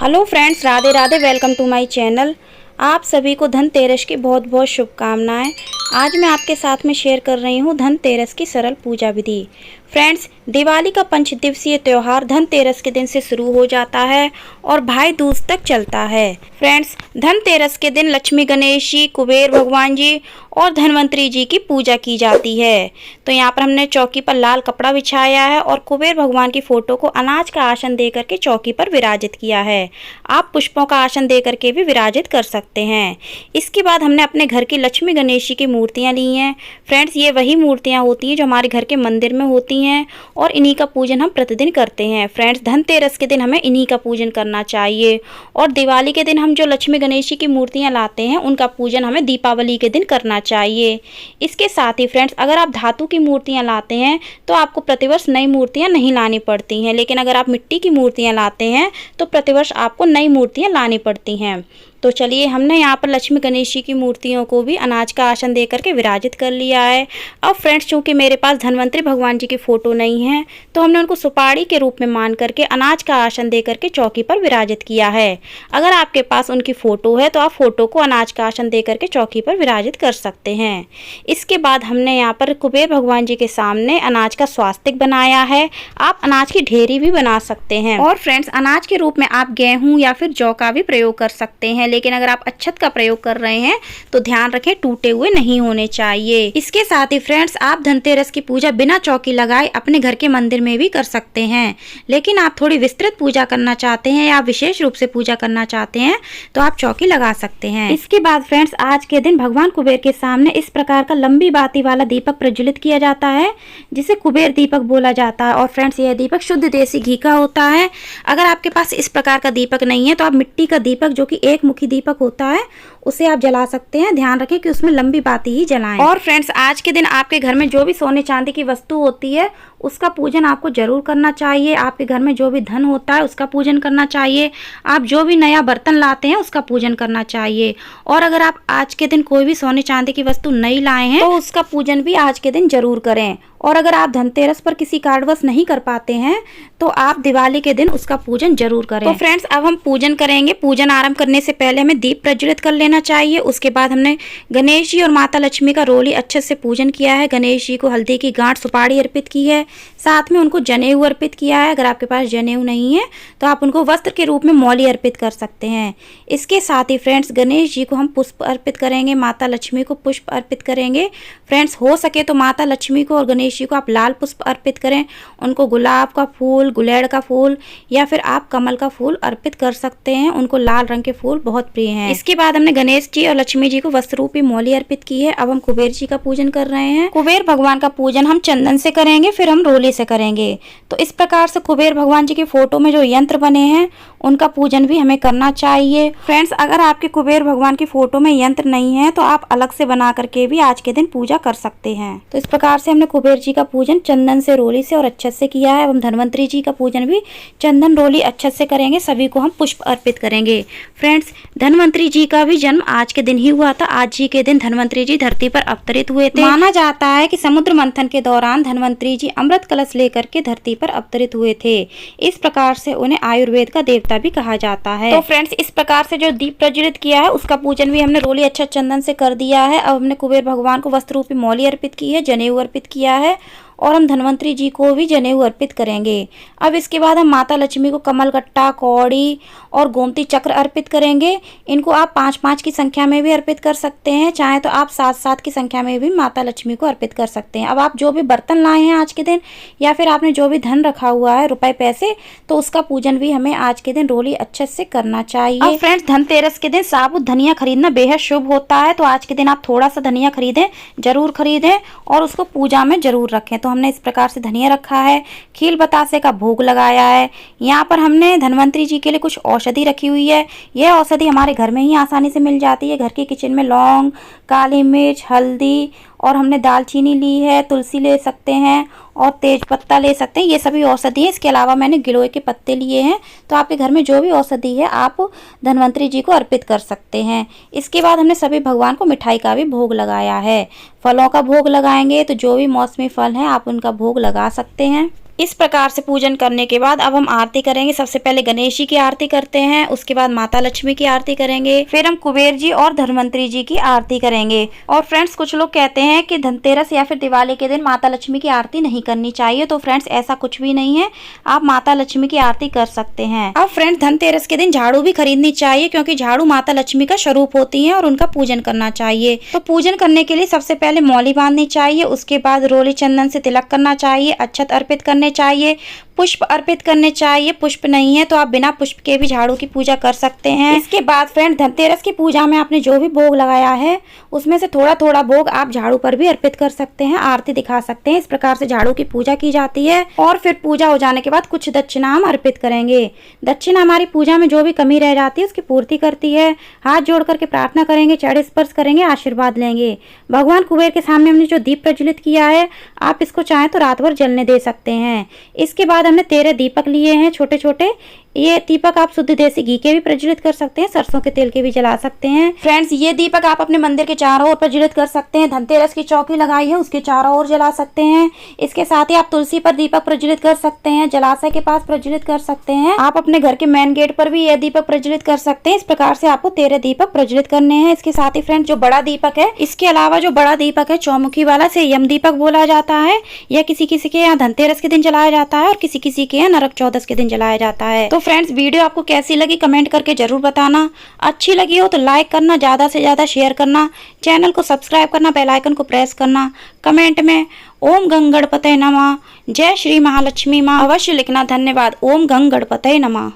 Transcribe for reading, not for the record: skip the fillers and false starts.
Hello friends, Radhe Radhe. Welcome to my channel. आप सभी को धनतेरस की बहुत बहुत शुभकामनाएं। आज मैं आपके साथ में शेयर कर रही हूं धनतेरस की सरल पूजा विधि। फ्रेंड्स, दिवाली का 5 दिवसीय त्यौहार धनतेरस के दिन से शुरू हो जाता है और भाई दूज तक चलता है। फ्रेंड्स, धनतेरस के दिन लक्ष्मी गणेश जी, कुबेर भगवान जी और धनवंतरी जी की पूजा की जाती है। तो यहाँ पर हमने चौकी पर लाल कपड़ा बिछाया है और कुबेर भगवान की फोटो को अनाज का आसन दे करके चौकी पर विराजित किया है। आप पुष्पों का आसन दे करके भी विराजित कर सकते हैं। इसके बाद हमने अपने घर की लक्ष्मी गणेश जी की मूर्तियाँ ली हैं। फ्रेंड्स, ये वही मूर्तियाँ होती हैं जो हमारे घर के मंदिर में होती हैं और इन्हीं का पूजन हम प्रतिदिन करते हैं। फ्रेंड्स, धनतेरस के दिन हमें इन्हीं का पूजन करना चाहिए और दिवाली के दिन हम जो लक्ष्मी गणेश जी की मूर्तियाँ लाते हैं उनका पूजन हमें दीपावली के दिन करना चाहिए। इसके साथ ही फ्रेंड्स, अगर आप धातु की मूर्तियाँ लाते हैं तो आपको प्रतिवर्ष नई मूर्तियाँ नहीं लानी पड़ती हैं, लेकिन अगर आप मिट्टी की मूर्तियाँ लाते हैं तो प्रतिवर्ष आपको नई मूर्तियाँ लानी पड़ती हैं। तो चलिए, हमने यहाँ पर लक्ष्मी गणेश जी की मूर्तियों को भी अनाज का आसन दे करके विराजित कर लिया है। अब फ्रेंड्स, चूँकि मेरे पास धनवंतरी भगवान जी की फ़ोटो नहीं है तो हमने उनको सुपारी के रूप में मान करके अनाज का आसन दे करके चौकी पर विराजित किया है। अगर आपके पास उनकी फ़ोटो है तो आप फ़ोटो को अनाज का आसन दे करके चौकी पर विराजित कर सकते हैं। इसके बाद हमने यहाँ पर कुबेर भगवान जी के सामने अनाज का स्वास्तिक बनाया है। आप अनाज की ढेरी भी बना सकते हैं और फ्रेंड्स, अनाज के रूप में आप गेहूँ या फिर जौ का भी प्रयोग कर सकते हैं, लेकिन अगर आप अक्षत का प्रयोग कर रहे हैं तो ध्यान रखें टूटे हुए नहीं होने चाहिए। इसके साथ ही फ्रेंड्स, आप धनतेरस की पूजा बिना चौकी लगाए अपने घर के मंदिर में भी कर सकते हैं, लेकिन आप थोड़ी विस्तृत पूजा करना चाहते हैं या विशेष रूप से पूजा करना चाहते हैं तो आप चौकी लगा सकते हैं। इसके बाद फ्रेंड्स, आज के दिन भगवान कुबेर के सामने इस प्रकार का लंबी बाती वाला दीपक प्रज्वलित किया जाता है, जिसे कुबेर दीपक बोला जाता है। और फ्रेंड्स, यह दीपक शुद्ध देसी घी का होता है। अगर आपके पास इस प्रकार का दीपक नहीं है तो आप मिट्टी का दीपक, जो कि एक मुखी दीपक होता है, उसे आप जला सकते हैं। ध्यान रखें कि उसमें लंबी बाती ही जलाएं। और फ्रेंड्स, आज के दिन आपके घर में जो भी सोने चांदी की वस्तु होती है उसका पूजन आपको जरूर करना चाहिए। आपके घर में जो भी धन होता है उसका पूजन करना चाहिए। आप जो भी नया बर्तन लाते हैं उसका पूजन करना चाहिए। और अगर आप आज के दिन कोई भी सोने चांदी की वस्तु नहीं लाए हैं तो उसका पूजन भी आज के दिन जरूर करें। और अगर आप धनतेरस पर किसी कारणवश नहीं कर पाते हैं तो आप दिवाली के दिन उसका पूजन जरूर करें। तो फ्रेंड्स, अब हम पूजन करेंगे। पूजन आरंभ करने से पहले हमें दीप प्रज्वलित कर लेना चाहिए। उसके बाद हमने गणेश जी और माता लक्ष्मी का रोली अच्छे से पूजन किया है। गणेश जी को हल्दी की गांठ सुपारी अर्पित की है, साथ में उनको जनेऊ अर्पित किया है। अगर आपके पास जनेऊ नहीं है तो आप उनको वस्त्र के रूप में मौली अर्पित कर सकते हैं। इसके साथ ही फ्रेंड्स, गणेश जी को हम पुष्प अर्पित करेंगे, माता लक्ष्मी को पुष्प अर्पित करेंगे। फ्रेंड्स, हो सके तो माता लक्ष्मी को और गणेश जी को आप लाल पुष्प अर्पित करें। उनको गुलाब का फूल, गुलेड़ का फूल या फिर आप कमल का फूल अर्पित कर सकते हैं। उनको लाल रंग के फूल बहुत प्रिय हैं। इसके बाद हमने गणेश जी और लक्ष्मी जी को वस्त्र रूपी मौली अर्पित की है। अब हम कुबेर जी का पूजन कर रहे हैं। कुबेर भगवान का पूजन हम चंदन से करेंगे, फिर हम रोली से करेंगे। तो इस प्रकार से कुबेर भगवान जी की फोटो में जो यंत्र बने हैं उनका पूजन भी हमें करना चाहिए। फ्रेंड्स, अगर आपके कुबेर भगवान की फोटो में यंत्र नहीं है तो आप अलग से बना करके भी आज के दिन पूजा कर सकते हैं। तो इस प्रकार से हमने कुबेर जी का पूजन चंदन से, रोली से और अक्षत से किया है। हम धनवंतरी जी का पूजन भी चंदन, रोली, अक्षत से करेंगे। सभी को हम पुष्प अर्पित करेंगे। फ्रेंड्स, धनवंतरी जी का भी जन्म आज के दिन ही हुआ था। आज जी के दिन धनवंतरी जी धरती पर अवतरित हुए थे। माना जाता है कि समुद्र मंथन के दौरान धनवंतरी जी अमृत कलश लेकर के धरती पर अवतरित हुए थे। इस प्रकार से उन्हें आयुर्वेद का देवता भी कहा जाता है। तो फ्रेंड्स, इस प्रकार से जो दीप प्रज्वलित किया है उसका पूजन भी हमने रोली, अक्षत, चंदन से कर दिया है। अब हमने कुबेर भगवान को वस्त्र रूपी मौली अर्पित की है, जनेऊ अर्पित किया है और हम धनवंतरी जी को भी जनेऊ अर्पित करेंगे। अब इसके बाद हम माता लक्ष्मी को कमल गट्टा, कौड़ी और गोमती चक्र अर्पित करेंगे। इनको आप 5-5 की संख्या में भी अर्पित कर सकते हैं, चाहे तो आप 7-7 की संख्या में भी माता लक्ष्मी को अर्पित कर सकते हैं। अब आप जो भी बर्तन लाए हैं आज के दिन या फिर आपने जो भी धन रखा हुआ है, रुपए पैसे, तो उसका पूजन भी हमें आज के दिन रोली अच्छे से करना चाहिए। अब फ्रेंड्स, धनतेरस के दिन साबुत धनिया खरीदना बेहद शुभ होता है, तो आज के दिन आप थोड़ा सा धनिया खरीदें, जरूर खरीदें और उसको पूजा में जरूर रखें। तो हमने इस प्रकार से धनिया रखा है, खील बतासे का भोग लगाया है। यहाँ पर हमने धनवंतरी जी के लिए कुछ औषधि रखी हुई है। यह औषधि हमारे घर में ही आसानी से मिल जाती है। घर के किचन में लौंग, काली मिर्च, हल्दी और हमने दालचीनी ली है, तुलसी ले सकते हैं और तेज पत्ता ले सकते हैं। ये सभी औषधि है। इसके अलावा मैंने गिलोय के पत्ते लिए हैं। तो आपके घर में जो भी औषधि है आप धनवंतरी जी को अर्पित कर सकते हैं। इसके बाद हमने सभी भगवान को मिठाई का भी भोग लगाया है। फलों का भोग लगाएंगे तो जो भी मौसमी फल हैं आप उनका भोग लगा सकते हैं। इस प्रकार से पूजन करने के बाद अब हम आरती करेंगे। सबसे पहले गणेश जी की आरती करते हैं, उसके बाद माता लक्ष्मी की आरती करेंगे, फिर हम कुबेर जी और धन्वंतरी जी की आरती करेंगे। और फ्रेंड्स कुछ लोग कहते हैं कि धनतेरस या फिर दिवाली के दिन माता लक्ष्मी की आरती नहीं करनी चाहिए, तो फ्रेंड्स ऐसा कुछ भी नहीं है, आप माता लक्ष्मी की आरती कर सकते हैं। अब फ्रेंड्स धनतेरस के दिन झाड़ू भी खरीदनी चाहिए, क्योंकि झाड़ू माता लक्ष्मी का स्वरूप होती है और उनका पूजन करना चाहिए। तो पूजन करने के लिए सबसे पहले मौली बांधनी चाहिए, उसके बाद रोली चंदन से तिलक करना चाहिए, अक्षत अर्पित करने चाहिए, पुष्प अर्पित करने चाहिए। पुष्प नहीं है तो आप बिना पुष्प के भी झाड़ू की पूजा कर सकते हैं। इसके बाद फ्रेंड धनतेरस की पूजा में आपने जो भी भोग लगाया है उसमें से थोड़ा थोड़ा भोग आप झाड़ू पर भी अर्पित कर सकते हैं, आरती दिखा सकते हैं। इस प्रकार से झाड़ू की पूजा की जाती है। और फिर पूजा हो जाने के बाद कुछ दक्षिणा हम अर्पित करेंगे। दक्षिणा हमारी पूजा में जो भी कमी रह जाती है उसकी पूर्ति करती है। हाथ जोड़ करके प्रार्थना करेंगे, चरण स्पर्श करेंगे, आशीर्वाद लेंगे। भगवान कुबेर के सामने हमने जो दीप प्रज्वलित किया है आप इसको चाहें तो रात भर जलने दे सकते हैं। इसके बाद हमने 13 दीपक लिए हैं छोटे छोटे। ये दीपक आप शुद्ध देसी घी के भी प्रज्वलित कर सकते हैं, सरसों के तेल के भी जला सकते हैं। फ्रेंड्स ये दीपक आप अपने मंदिर के चारों ओर प्रज्वलित कर सकते हैं। धनतेरस की चौकी लगाई है उसके चारों ओर जला सकते हैं। इसके साथ ही आप तुलसी पर दीपक प्रज्वलित कर सकते हैं, जलाशय के पास प्रज्वलित कर सकते हैं। आप अपने घर के मेन गेट पर भी यह दीपक प्रज्वलित कर सकते हैं। इस प्रकार से आपको 13 दीपक प्रज्वलित करने हैं। इसके साथ ही फ्रेंड्स जो बड़ा दीपक है, इसके अलावा जो बड़ा दीपक है चौमुखी वाला, से यम दीपक बोला जाता है। यह किसी किसी के यहाँ धनतेरस के दिन जलाया जाता है और किसी किसी के यहाँ नरक चौदस के दिन जलाया जाता है। तो फ्रेंड्स वीडियो आपको कैसी लगी कमेंट करके जरूर बताना। अच्छी लगी हो तो लाइक करना, ज्यादा से ज्यादा शेयर करना, चैनल को सब्सक्राइब करना, बेल आइकन को प्रेस करना। कमेंट में ओम गंग गणपतये नमः, जय श्री महालक्ष्मी माँ अवश्य लिखना। धन्यवाद। ओम गंग गणपतये नमः।